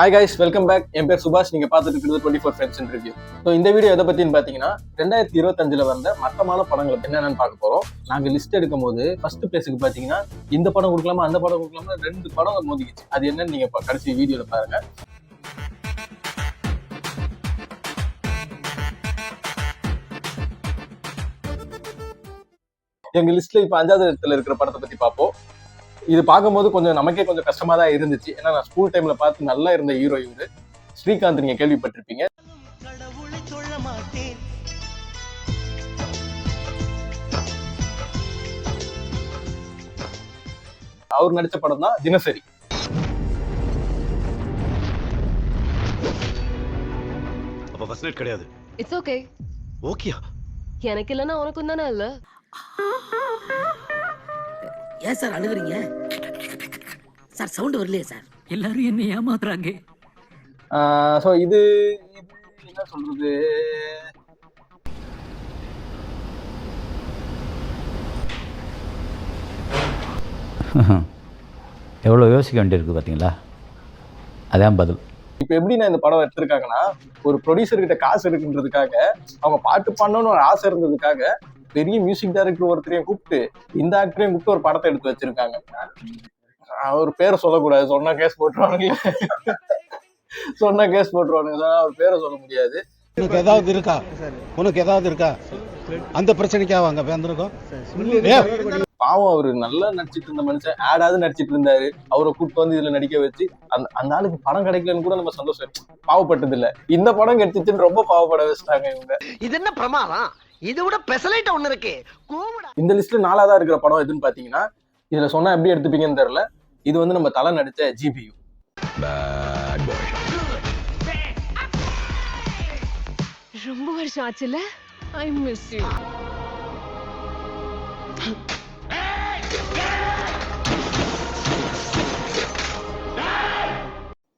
Hi guys, welcome back. என் பேர் சுபாஷ். நீங்க பார்த்துட்டு இருக்கிறது 24 ஃப்ரெண்ட்ஸ் ரிவ்யூ. ஸோ இந்த வீடியோ எதை பத்தின்னு பாத்தீங்கன்னா 2025 வந்த மட்டமான படங்கள் என்னென்னு பார்க்க போறோம். நாங்க லிஸ்ட் எடுக்கும் போது ஃபர்ஸ்ட் பிளேஸுக்கு பாத்தீங்கன்னா இந்த படம் கொடுக்கலாமா அந்த படம் கொடுக்கலாமா 2 படம் மோதிக்கிச்சு. அது என்னன்னு நீங்க கடைசி வீடியோல பாருங்க. எங்க லிஸ்ட்ல இப்ப 5வது இடத்துல இருக்கிற படத்தை பத்தி பார்ப்போம். இது பார்க்கும்போது கொஞ்சம் நமக்கே கொஞ்சம் கஷ்டமா தான் இருந்துச்சு. ஏன்னா நான் ஸ்கூல் டைம்ல பார்த்து நல்லா இருந்த ஹீரோ இவரு ஸ்ரீகாந்த். நீங்க கேள்விப்பட்டிருப்பீங்க. அவர் நடிச்ச படம் தான் தினசரி. அப்ப ஃபர்ஸ்ட் நைட் கிடையாது. It's okay. ஓகேயா? எனக்கு இல்லனா உனக்கு தானே இல்ல. ஏன் சார் அழுகுறீங்க? சார் சவுண்ட் வரலையே சார். எல்லாரும் என்ன ஏமாத்துறாங்க. சோ இது என்ன சொல்றது, எவ்வளோ யோசிக்க வேண்டியிருக்கு பார்த்தீங்களா? அதான் பதில். இப்போ எப்படி நான் இந்த படம் எடுத்திருக்காங்கன்னா, ஒரு ப்ரொடியூசர் கிட்ட காசு இருக்குன்றதுக்காக, அவங்க பாட்டு பண்ணணும்னு ஒரு ஆசை இருந்ததுக்காக பெரிய மியூசிக் டைரக்டர் ஒருத்தரையும் கூப்பிட்டு இந்த ஆக்டரையும் கூப்பிட்டு ஒரு படத்தை எடுத்து வச்சிருக்காங்க. அவர் பேரை சொல்லக்கூடாது, சொன்னா கேஸ் போட்டுருவானுங்க. சொன்னா கேஸ் போட்டுருவானுங்க. அவர் பேரை சொல்ல முடியாது. உனக்கு ஏதாவது இருக்கா? அந்த பிரச்சனைக்காக அங்க வந்திருக்கோம். பாவம், அவரு நல்லா நடிச்சிட்டு இருந்த மனுஷன் ஆடாவது நடிச்சிட்டு இருந்தாரு. அவரை கூப்பிட்டு வந்து இதுல நடிக்க வச்சு அந்த ஆளுக்கு படம் கிடைக்கலன்னு கூட நம்ம சந்தோஷம் பாவப்பட்டது இல்ல. இந்த படம் கிடைச்சிச்சுன்னு ரொம்ப பாவப்பட வச்சுட்டாங்க இவங்க. இது என்ன பிரமாதம்? இது விட பெசலைட் ஒண்ணு இருக்கு. இந்த லிஸ்ட்ல 4ஆவதா இருக்கிற படம் எதுன்னு பாத்தீங்கன்னா, இதுல சொன்னா எப்படி எடுத்துப்பீங்கன்னு தெரியல. இது வந்து நம்ம தலை நடிச்ச ஜிபியு. ரொம்ப வருஷம் ஆச்சுல. I miss you.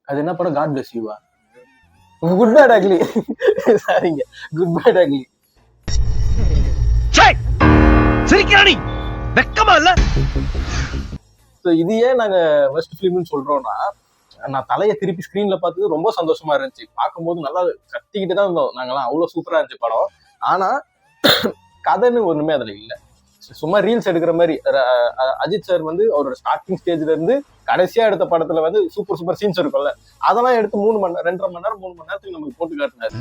அது என்ன படம்? காட் பிளஸ் யூவா? Good bad ugly. சாரிங்க, குட் பேட் அக்லி. சிரிக்கிறானி வெக்கமா இல்ல? சோ இது ஏன் நாங்க ஃபர்ஸ்ட் ஃபிலிம்னு சொல்றோம்னா, நான் தலையை திருப்பி ஸ்கிரீன்ல பார்த்தது ரொம்ப சந்தோஷமா இருந்துச்சு. பார்க்கும்போது நல்லா கத்திக்கிட்டு தான் இருந்தோம் நாங்கெல்லாம். அவ்வளவு சூப்பரா இருந்துச்சு படம். ஆனா கதைன்னு ஒண்ணுமே அதுல இல்ல. சும்மா ரீல்ஸ் எடுக்கிற மாதிரி. அஜித் சார் வந்து அவரோட ஸ்டார்டிங் ஸ்டேஜ்ல இருந்து கடைசியா எடுத்த படத்துல வந்து சூப்பர் சூப்பர் சீன்ஸ் இருக்கும்ல, அதெல்லாம் எடுத்து 3 மணி நேரம் 2.5 மணி நேரம் 3 மணி நேரத்துக்கு நமக்கு போட்டு காட்டினாரு.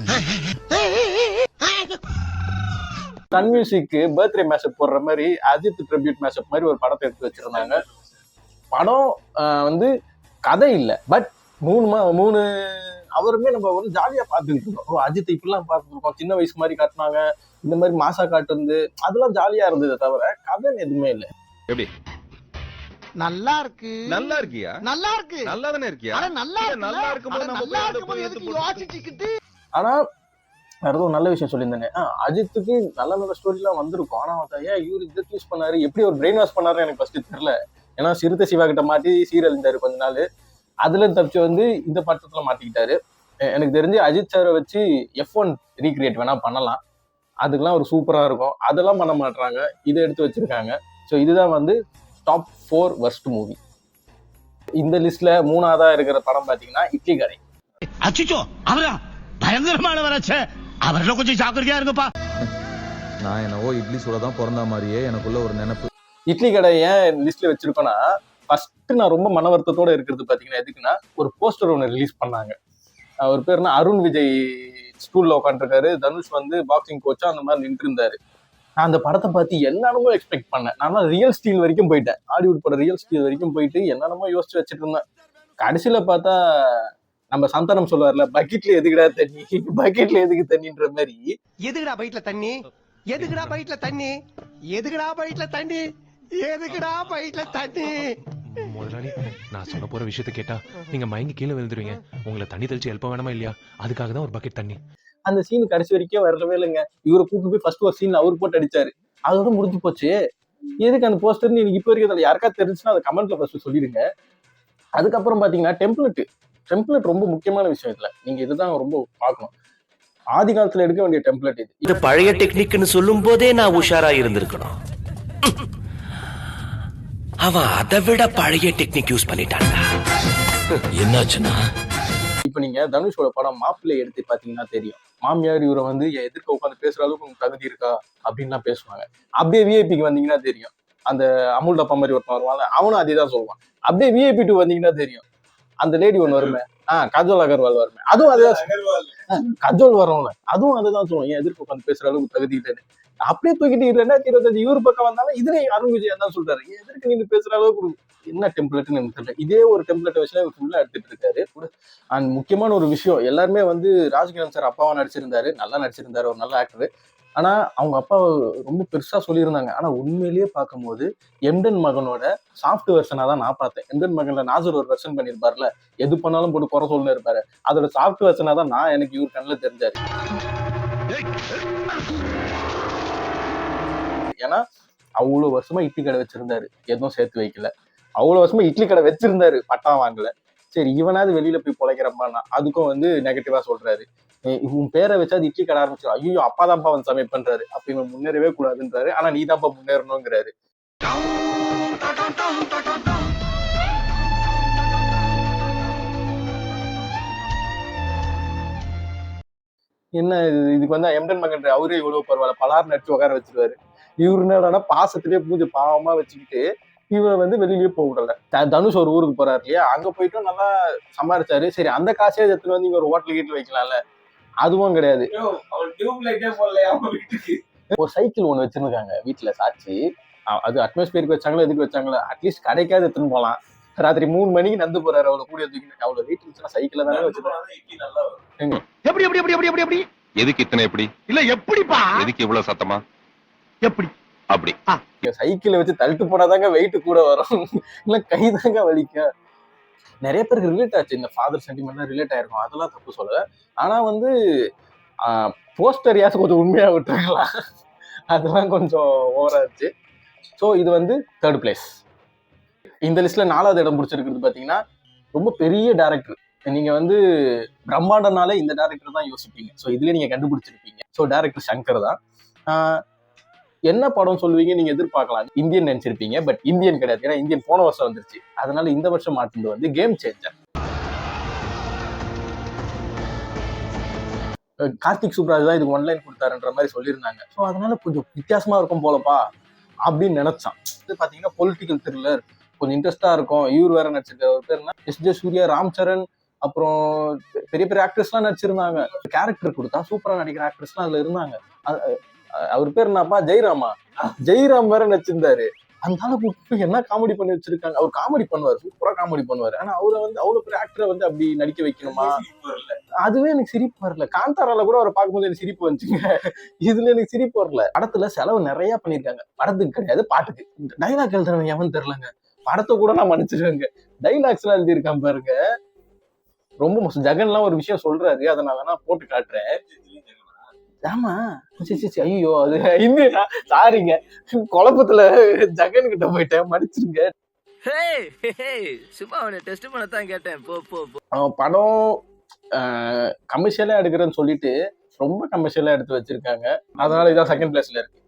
சன் மியூசிக் பர்த்டே மேஷப் போடுற மாதிரி அஜித் ட்ரிபியூட் மேஷப் மாதிரி ஒரு படத்தை எடுத்து வச்சிருந்தாங்க. படம் வந்து கதை இல்லை, பட் 3 அவருமே நம்ம வந்து ஜாலியா பார்த்துட்டு இருக்கோம். அஜித் இப்படிலாம் பார்த்துருக்கோம். சின்ன வயசு மாதிரி காட்டினாங்க, இந்த மாதிரி மாசா காட்டுறது, அதெல்லாம் ஜாலியா இருந்ததை தவிர கதைன்னு எதுவுமே இல்லை. எப்படி? நல்லா இருக்கு. நல்லா இருக்கியா? நல்லா இருக்கு. நல்லா தானே இருக்கியா? நல்லா இருக்கும்போது நம்ம யோசிச்சுக்கிட்டு. ஆனா வேற ஒரு நல்ல விஷயம் சொல்லியிருந்தேனே, அஜித்துக்கு நல்ல நல்ல ஸ்டோரி எல்லாம் வந்திருக்கும். ஆனா ஏன் இவரு இதை சூஸ் பண்ணாரு, எப்படி ஒரு பிரெயின் வாஷ் பண்ணாரு எனக்கு ஃபர்ஸ்ட் தெரியல. ஏன்னா சிறுத்தை சிவா கிட்ட மாட்டி சீரியல் இருந்தாரு கொஞ்ச நாள். அதுல தப்பிச்சு வந்து இந்த படத்துல மாட்டிக்கிட்டாரு. எனக்கு தெரிஞ்சு அஜித் சாரை வச்சு F1 ரீக்ரியேட் வேணா பண்ணலாம். அதுக்கெல்லாம் ஒரு சூப்பரா இருக்கும். அதெல்லாம் பண்ண மாட்டாங்க, இதை எடுத்து வச்சிருக்காங்க. ஸோ இதுதான் வந்து டாப் 4 வர்ஸ்ட் மூவி. இந்த லிஸ்ட்ல 3ஆவதா இருக்கிற படம் பாத்தீங்கன்னா இட்லி கடை. அச்சோ, அவரா பயங்கரமானவராச்சே. அவர்ல கொஞ்சம் ஜாக்கிரதையா இருங்கப்பா. நான் என்னவோ இட்லி சூட தான் பிறந்த மாதிரியே எனக்குள்ள ஒரு நினைப்பு. இட்லி கடை ஏன் லிஸ்ட்ல வச்சிருக்கோன்னா, ஃபர்ஸ்ட் நான் ரொம்ப மன வருத்தத்தோட இருக்கிறது பாத்தீங்கன்னா எதுக்குன்னா, ஒரு போஸ்டர் ஒன்று ரிலீஸ் பண்ணாங்க. அவர் பேருனா அருண் விஜய் ஸ்கூல்ல உட்காந்துருக்காரு. தனுஷ் வந்து பாக்ஸிங் கோச்சா அந்த மாதிரி நின்று இருந்தாரு. நான் அந்த படத்தை பார்த்து என்னென்னமோ எக்ஸ்பெக்ட் பண்ணேன். நான் ரியல் ஸ்டீல் வரைக்கும் போயிட்டேன். ஹாலிவுட் படம் ரியல் ஸ்டீல் வரைக்கும் போயிட்டு என்னென்னமோ யோசிச்சு வச்சுட்டு இருந்தேன். கடைசியில பார்த்தா நம்ம சந்தானம் சொல்லுவார்ல, பக்கெட்ல எதுக்குடா தண்ணி, பக்கெட்ல எதுக்கு தண்ணின்ற மாதிரி. எதுக்குடா பைட்ல தண்ணி? எதுக்குடா பைட்ல தண்ணி? எதுக்குடா பைட்ல தண்ணி? எதுக்குடா பைட்ல தண்ணி? முதலாளி, நான் சொல்ல போற விஷயத்தை கேட்டா நீங்க மயங்கி கீழே விழுந்துருவீங்க. உங்களை தண்ணி தெளிச்சு எழுப்ப வேணாமா இல்லையா? அதுக்காக தான் ஒரு பக்கெட் தண்ணி. அந்த சீன் கடைசி வரைக்கும் வரவே இல்லைங்க. இவரை கூப்பிட்டு போய் ஃபர்ஸ்ட் ஒரு சீன் அவர் போட்டு அடிச்சாரு. அதோட முடிஞ்சு போச்சு. எதுக்கு அந்த போஸ்டர் எனக்கு இப்ப வரைக்கும் அதில் யாருக்கா தெரிஞ்சுன்னா அதை கமெண்ட்ல ஃபர்ஸ்ட் சொல்லிடுங்க. அதுக்கப்புறம் பாத்தீங்கன்னா டெம்ப்ளேட் ரொம்ப முக்கியமான விஷயம். இதுல நீங்க இதுதான் ரொம்ப பார்க்கணும். ஆதி காலத்துல எடுக்க வேண்டிய டெம்ப்ளேட் இது. பழைய டெக்னிக்னு சொல்லும் போதே நான் உஷாரா இருந்திருக்கணும். அவன் அதை விட பழைய டெக்னிக் யூஸ் பண்ணிட்டான். என்னாச்சுன்னா நீங்க தனுஷோட படம் மாப்பிள்ளை எடுத்து பாத்தீங்கன்னா தெரியும். மாமியார் இவரை வந்து எதிர்க்க உட்காந்து பேசுற அளவுக்கு உங்களுக்கு தகுதி இருக்கா அப்படின்லாம் பேசுவாங்க. அப்படியே விஐபிக்கு வந்தீங்கன்னா தெரியும். அந்த அமுல் டப்பா மாதிரி ஒருத்தன் வருவாங்க, அவனும் அதே தான் சொல்லுவான். அப்படியே விஐபி 2 வந்தீங்கன்னா தெரியும். அந்த லேடி ஒண்ணு வருமே, கஜோல் அகர்வால் வருமே, அதுவும் அதேதான். கஜோல் வரும்ல, அதுவும் அதுதான் சொல்லுவோம். ஏன் எதிர்க்க உட்காந்து பேசுற அளவுக்கு தகுதி இல்லைன்னு. அப்படியே தூக்கிட்டு 2025 இவரு பக்கம் வந்தாலும் இதுல அருண் விஜய் தான் சொல்றாரு, எதற்கு நீங்க பேசுற அளவுக்கு என்ன டெம்ப்ளேட்னு எனக்கு தெரியல. இதே ஒரு டெம்ப்ளேட்டை வச்சு ஃபுல்லா எடுத்துட்டு இருக்காரு. அண்ட் முக்கியமான ஒரு விஷயம், எல்லாருமே வந்து ராஜ்கிரண் சார் அப்பாவா நடிச்சிருந்தாரு, நல்லா நடிச்சிருந்தாரு, ஒரு நல்ல ஆக்டர். ஆனா அவங்க அப்பா ரொம்ப பெருசா சொல்லியிருந்தாங்க. ஆனா உண்மையிலேயே பார்க்கும்போது எம்டன் மகனோட சாஃப்ட் வெர்ஷனா தான் நான் பார்த்தேன். எம்டன் மகன்ல நாசர் ஒரு வெர்ஷன் பண்ணியிருப்பார்ல, எது பண்ணாலும் போட்டு குறை சொல்லணும் இருப்பாரு, அதோட சாஃப்ட் வெர்ஷனா தான் எனக்கு இவர் கண்ணில் தெரிஞ்சாரு. ஏன்னா அவ்வளவு வருஷமா இட்லி கடை வச்சிருந்தாரு, எதுவும் சேர்த்து வைக்கல. அவ்வளவு வருஷமா இட்லி கடை வச்சிருந்தாரு, பட்டா வாங்கல. சரி இவனாவது வெளியில போய் பொழைக்கிறப்பான்னா அதுக்கும் வந்து நெகட்டிவா சொல்றாரு. உன் பேரை வச்சு அது இட்லி கடை ஆரம்பிச்சிடும், ஐயோ அப்பாதான்ப்பா வந்து சமைப்பன்றாரு. அப்ப இவன் முன்னேறவே கூடாதுன்றாரு. ஆனா நீ தான்ப்பா முன்னேறணுங்கிறாரு. என்ன இதுக்கு வந்து எம்டன் மகன் அவரே இவ்வளவு பரவாயில்ல, பலார் நடிச்சு உட்கார வச்சிருவாரு. இவரு என்னடானா பாசத்திலேயே பூஜை பாவமா வச்சுக்கிட்டு இவரை வந்து வெளியிலயே போக விடல. தனுஷ் ஒரு ஊருக்கு போறாரு இல்லையா, அங்க போயிட்டு நல்லா சம்பாரிச்சாரு. சரி அந்த காசே எடுத்துட்டு வந்து இங்க ஒரு ஹோட்டல் கீட்டில் வைக்கலாம்ல, அதுவும் கிடையாது. ஒரு சைக்கிள் ஒண்ணு வச்சிருக்காங்க வீட்டுல சாட்சி. அது அட்மாஸ்பியருக்கு வச்சாங்களோ எதுக்கு வச்சாங்களோ, அட்லீஸ்ட் கடைக்காவது எடுத்துன்னு போலாம். ராத்திரி 3 மணிக்கு நடந்து போறாரு, அவ்வளவு கூடிய தூக்கி அவ்வளவு வெயிட் இருந்துச்சுன்னா சைக்கிள் தானே வச்சிருக்காங்க. எப்படி எப்படி எப்படி எப்படி எப்படி எதுக்கு இத்தனை எப்படி? இல்ல எப்படிப்பா எதுக்கு இவ்வளவு சத்தமா? எப்படி அப்படி சைக்கிளை வச்சு தள்ளிட்டு போனாதாங்க வெயிட் கூட வரும், இல்ல கைதாங்க வலிக்கும். நிறைய பேருக்கு ரிலேட் ஆச்சு, இந்த ஃபாதர் சென்டிமெண்ட்லாம் ரிலேட் ஆயிருக்கும், அதெல்லாம் தப்பு சொல்லல. ஆனா வந்து போஸ்டர் யாச்சும் கொஞ்சம் உண்மையா விட்டுருக்கலாம், அதெல்லாம் கொஞ்சம் ஓவராச்சு. ஸோ இது வந்து 3rd பிளேஸ். இந்த லிஸ்ட்ல 4வது இடம் பிடிச்சிருக்கிறது பாத்தீங்கன்னா ரொம்ப பெரிய டைரக்டர். நீங்க வந்து பிரம்மாண்டனாலே இந்த டைரக்டர் தான் யோசிப்பீங்க. ஸோ இதுலயே நீங்க கண்டுபிடிச்சிருப்பீங்க. ஸோ டைரக்டர் சங்கர் தான். என்ன படம் சொல்லுவீங்க நீங்க எதிர்பார்க்கலாம், இந்தியன் நினைச்சிருப்பீங்க. பட் இந்தியன் கிடையாது, ஏன்னா இந்தியன் போன வருஷம் வந்துருச்சு. அதனால இந்த வருஷம் மாற்றினது வந்து கேம் சேஞ்சர். கார்த்திக் சுப்ராஜ் தான் இதுக்கு ஒன்லைன் கொடுத்தாருன்ற மாதிரி சொல்லியிருந்தாங்க. ஸோ அதனால கொஞ்சம் வித்தியாசமா இருக்கும் போலப்பா அப்படின்னு நினைச்சான். இது பாத்தீங்கன்னா பொலிட்டிக்கல் த்ரில்லர், கொஞ்சம் இன்ட்ரெஸ்டா இருக்கும். இவர் வேற நடிச்சிருக்காரு, ஒரு பேருனா எஸ்.ஜே. சூர்யா, ராம் சரண், அப்புறம் பெரிய பெரிய ஆக்டர்ஸ்லாம் நடிச்சிருந்தாங்க. கேரக்டர் கொடுத்தா சூப்பரா நடிக்கிற ஆக்டர்ஸ்லாம் அதுல இருந்தாங்க. அவர் பேர் என்னப்பா, ஜெயராமா, ஜெயராம் வேற நடிச்சிருந்தாரு. அந்த அளவுக்கு என்ன காமெடி பண்ணி வச்சிருக்காங்க. அவர் காமெடி பண்ணுவார், சூப்பரா காமெடி பண்ணுவாரு. ஆனா அவரை வந்து அவ்வளவு பெரிய ஆக்டரை வந்து அப்படி நடிக்க வைக்கணுமா, அதுவே எனக்கு சிரிப்பு வரல. காந்தாரால கூட அவரை பார்க்கும்போது எனக்கு சிரிப்பு வந்துச்சுங்க, இதுல எனக்கு சிரிப்பு வரல. படத்துல செலவு நிறைய பண்ணிருக்காங்க, படத்துக்கு கிடையாது பாட்டுக்கு. டைலாக் எழுதுறவங்க எவன் தெரியலங்க, படத்தை கூட நான் மன்னிச்சிருவேங்க. டைலாக்ஸ் எல்லாம் எழுதியிருக்கான் பாருங்க, ரொம்ப மோசம். ஜெகன்லாம் ஒரு விஷயம் சொல்றாரு, அதை நான் வேணா போட்டு காட்டுறேன். ஆமா ஐயோ அது இந்தியா, சாரிங்க குழப்பத்துல ஜெகன் கிட்ட போயிட்டேன், மன்னிச்சிருங்க. சும்மா அவனை டெஸ்ட் பண்ண தான் கேட்டேன். படம் கமர்ஷியலா எடுக்கிறேன்னு சொல்லிட்டு ரொம்ப கமர்ஷியலா எடுத்து வச்சிருக்காங்க. அதனால இதான் 2nd பிளேஸ்ல இருக்கு.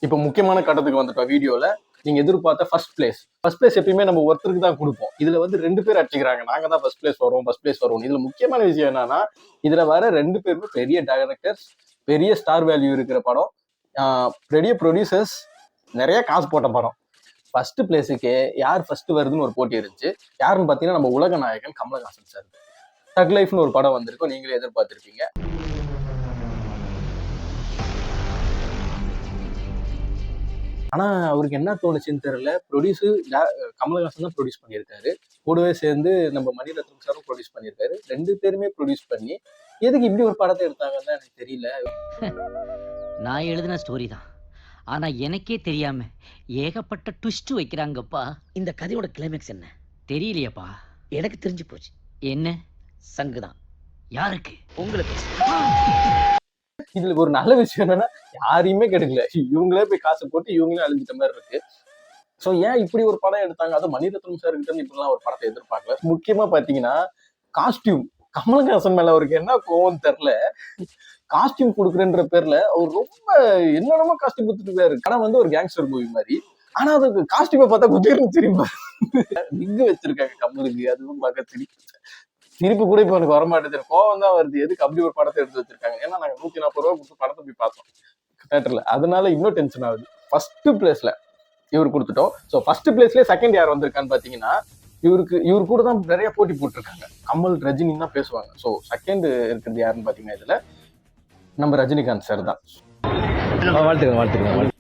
இப்ப முக்கியமான கட்டத்துக்கு வந்துட்டோம் வீடியோல. நீங்க எதிர்பார்த்த ஃபர்ஸ்ட் பிளேஸ் எப்பயுமே நம்ம ஒருத்தருக்கு தான் கொடுப்போம். இதுல வந்து 2 பேர் அடிச்சுக்கிறாங்க, நாங்க தான் ஃபர்ஸ்ட் பிளேஸ் வரும். இதுல முக்கியமான விஷயம் என்னன்னா, இதுல வர 2 பேருமே பெரிய டைரக்டர்ஸ், பெரிய ஸ்டார் வேல்யூ இருக்கிற படம், பெரிய ப்ரொடியூசர்ஸ், நிறைய காசு போட்ட படம். ஃபர்ஸ்ட் பிளேஸுக்கு யார் ஃபர்ஸ்ட் வருதுன்னு ஒரு போட்டி இருந்துச்சு. யாருன்னு பாத்தீங்கன்னா நம்ம உலக நாயகன் கமலஹாசன் சார். தக் லைஃப்னு ஒரு படம் வந்திருக்கும், நீங்களே எதிர்பார்த்திருப்பீங்க. ஆனா அவருக்கு என்ன தோணுச்சுன்னு தெரியல, ப்ரொடியூசர் கமலஹாசன் தான் ப்ரொடியூஸ் பண்ணியிருக்காரு, கூடவே சேர்ந்து நம்ம மணிரத்னம் சாரும் ப்ரொடியூஸ் பண்ணியிருக்காரு. 2 பேருமே ப்ரொடியூஸ் பண்ணி எதுக்கு இப்படி ஒரு படத்தை எடுத்தாங்கன்னு எனக்கு தெரியல. நான் எழுதின ஸ்டோரி தான், ஆனா எனக்கே தெரியாம ஏகப்பட்ட ட்விஸ்ட் வைக்கிறாங்கப்பா. இந்த கதையோட கிளைமேக்ஸ் என்ன தெரியலையப்பா. எனக்கு தெரிஞ்சு போச்சு. என்ன? சங்குதான். யாருக்கு? உங்களுக்கு. இதுல ஒரு நல்ல விஷயம் என்னன்னா, யாரையுமே கெடுக்கல, இவங்களே போய் காசு போட்டு இவங்களே அழிஞ்சிட்ட மாதிரி இருக்கு. சோ ஏன் இப்படி ஒரு படம் எடுத்தாங்க, அது மணிரத்னம் சார் கிட்ட இருந்து இப்படிலாம் ஒரு படத்தை எதிர்பார்க்கல. முக்கியமா பாத்தீங்கன்னா காஸ்டியூம், கமலஹாசன் மேல அவருக்கு என்ன கோவம் தெரியல, காஸ்டியூம் கொடுக்குறேன்ற பேர்ல அவர் ரொம்ப என்னென்னமோ காஸ்டியூம் கொடுத்துருக்காரு. ஆனா வந்து ஒரு கேங்ஸ்டர் மூவி மாதிரி, ஆனா அதுக்கு காஸ்டியூமை பார்த்தா குதிர்னு தெரியுமா, விக்கு வச்சிருக்காங்க கமலுக்கு, அதுவும் பார்க்க தெரியும். சிரிப்பு கூட இப்போ எனக்கு வரமாட்டேது, கோவம் தான் வருது. எதுக்கு அப்படி ஒரு படத்தை எடுத்து வச்சிருக்காங்க? ஏன்னா நாங்க 140 ரூபா கொடுத்து படத்தை போய் பார்த்தோம் தியேட்டர்ல, அதனால இன்னும் டென்ஷன் ஆகுது. ஃபர்ஸ்ட் பிளேஸ்ல இவர் கொடுத்துட்டோம். ஸோ ஃபர்ஸ்ட் பிளேஸ்ல செகண்ட் யார் வந்திருக்கான்னு பாத்தீங்கன்னா, இவரு கூட தான் நிறைய போட்டி போட்டிருக்காங்க. கமல், ரஜினி தான் பேசுவாங்க. ஸோ செகண்ட் இருக்கிறது யாருன்னு பாத்தீங்கன்னா இதுல நம்ம ரஜினிகாந்த் சார் தான். வாழ்த்துக்கிறேன்.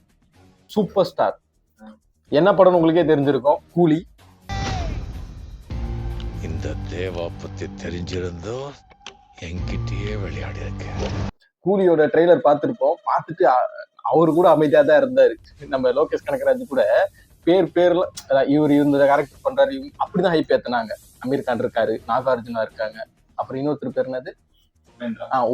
Super star. என்ன படம் உங்களுக்கே தெரிஞ்சிருக்கும், கூலி. இந்த தேவா பத்தி தெரிஞ்சிருந்தோ என்கிட்டயே விளையாடி இருக்கேன். கூலியோட ட்ரெய்லர் பார்த்திருப்போம். பார்த்துட்டு அவரு கூட அமைதியா தான் இருந்தாரு. நம்ம லோகேஷ் கனகராஜ் கூட பேர்ல இவர் இந்த கேரக்டர் பண்றாரு அப்படிதான் ஹைப் ஏத்துனாங்க. அமீர் கான் இருக்காரு, நாகார்ஜுனா இருக்காங்க, அப்புறம் இன்னொருத்தர் பேர் என்னது,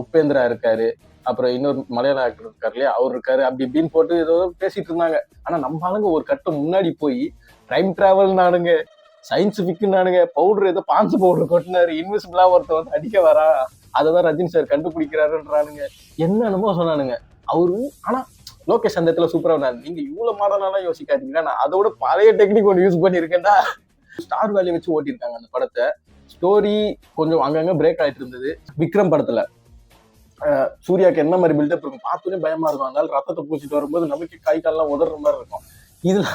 உபேந்திரா இருக்காரு, அப்புறம் இன்னொரு மலையாள ஆக்டர் இருக்காரு இல்லையா, அவர் இருக்காரு. அப்படி இப்படின்னு போட்டு ஏதோ பேசிட்டு இருந்தாங்க. ஆனா நம்ம ஆளுங்க ஒரு கட்டம் முன்னாடி போய் டைம் டிராவல் நானுங்க, சயின்டிபிக் நானுங்க, பவுடர் ஏதோ பான்ஸ் பவுடர் கொட்டினாரு, இன்விசிபிளா ஒருத்தர் வந்து அடிக்க வரா, அததான் ரஜினி சார் கண்டுபிடிக்கிறாருன்றானுங்க, என்னென்னமோ சொன்னானுங்க அவரு. ஆனா லோகேஷ் அந்த இடத்துல சூப்பரா இருந்தாரு. நீங்க இவ்வளவு மாடலாம் யோசிக்காதீங்கன்னா, நான் அதோட பழைய டெக்னிக் ஒன்று யூஸ் பண்ணிருக்கேன்டா. ஸ்டார் வேல்யூ வச்சு ஓட்டிருக்காங்க அந்த படத்தை. ஸ்டோரி கொஞ்சம் அங்கங்க பிரேக் ஆயிட்டு இருந்தது. விக்ரம் படத்துல சூர்யாக்கு என்ன மாதிரி பில்டப் இருக்கும் பார்த்தோன்னே பயமா இருக்கும். அதனால ரத்தத்தை பூச்சிட்டு வரும்போது நமக்கு கை கால்லாம் உதற மாதிரி இருக்கும். இதுல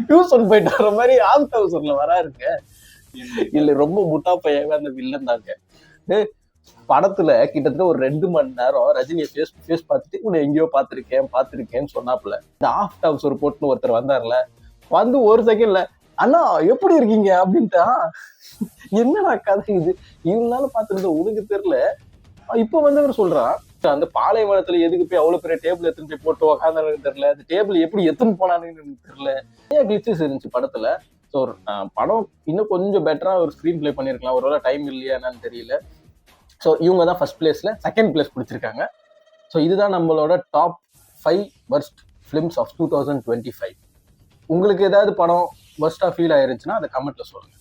டியூஷன் போயிட்டு வர மாதிரி ஆஃப்ட் ஹவுஸ்ல வரா இருக்கு. இல்ல ரொம்ப முட்டா பையன் அந்த வில்லன் தாங்க. படத்துல கிட்டத்தட்ட ஒரு 2 மணி நேரம் ரஜினியை ஃபேஸ் பார்த்துட்டு உன்னை எங்கேயோ பார்த்திருக்கேன்னு சொன்னாப்புல. இந்த ஆஃப்ட் ஹவுஸ் ஒரு போட்டுன்னு ஒருத்தர் வந்தார்ல, வந்து ஒரு செகண்ட்ல அண்ணா எப்படி இருக்கீங்க அப்படின்ட்டா. என்னடா கதை இது, இவனால பார்த்துருந்த உனக்கு தெரியல. இப்ப வந்தவர் சொல்றான், அந்த பாலைவனத்துல எதுக்கு போய் அவ்வளவு பெரிய டேபிள் எடுத்துன்னு போய் போட்டு உக்காந்தானு தெரியல, அந்த டேபிள் எப்படி எடுத்துன்னு போனானுன்னு எனக்கு தெரியல. நிறைய கிளிச்சஸ் இருந்துச்சு படத்துல. ஸோ படம் இன்னும் கொஞ்சம் பெட்டரா ஒரு ஸ்கிரீன் பிளே பண்ணிருக்கலாம். ஒருவேளை டைம் இல்லையா என்னன்னு தெரியல. ஸோ இவங்க தான் ஃபர்ஸ்ட் பிளேஸ்ல, செகண்ட் பிளேஸ் பிடிச்சிருக்காங்க. ஸோ இதுதான் நம்மளோட டாப் 5 worst ஃபிலிம்ஸ் ஆஃப் 2025. உங்களுக்கு ஏதாவது படம் worst-ஆ ஃபீல் ஆயிருந்துச்சுன்னா அதை கமெண்ட்ல சொல்லுங்க.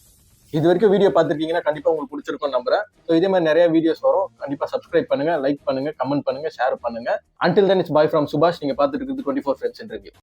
இது வரைக்கும் வீடியோ பார்த்துருக்கீங்கன்னா கண்டிப்பா உங்களுக்கு பிடிச்சிருக்கும் நம்புறேன். ஸோ இதே மாதிரி நிறைய வீடியோஸ் வரும். கண்டிப்பா சப்ஸ்கிரைப் பண்ணுங்க, லைக் பண்ணுங்க, கமெண்ட் பண்ணுங்க, ஷேர் பண்ணுங்க. Until then, it's bye from சுபாஷ். நீங்க பார்த்துட்டு இருக்கிறது 24 Friends ரிவ்யூ.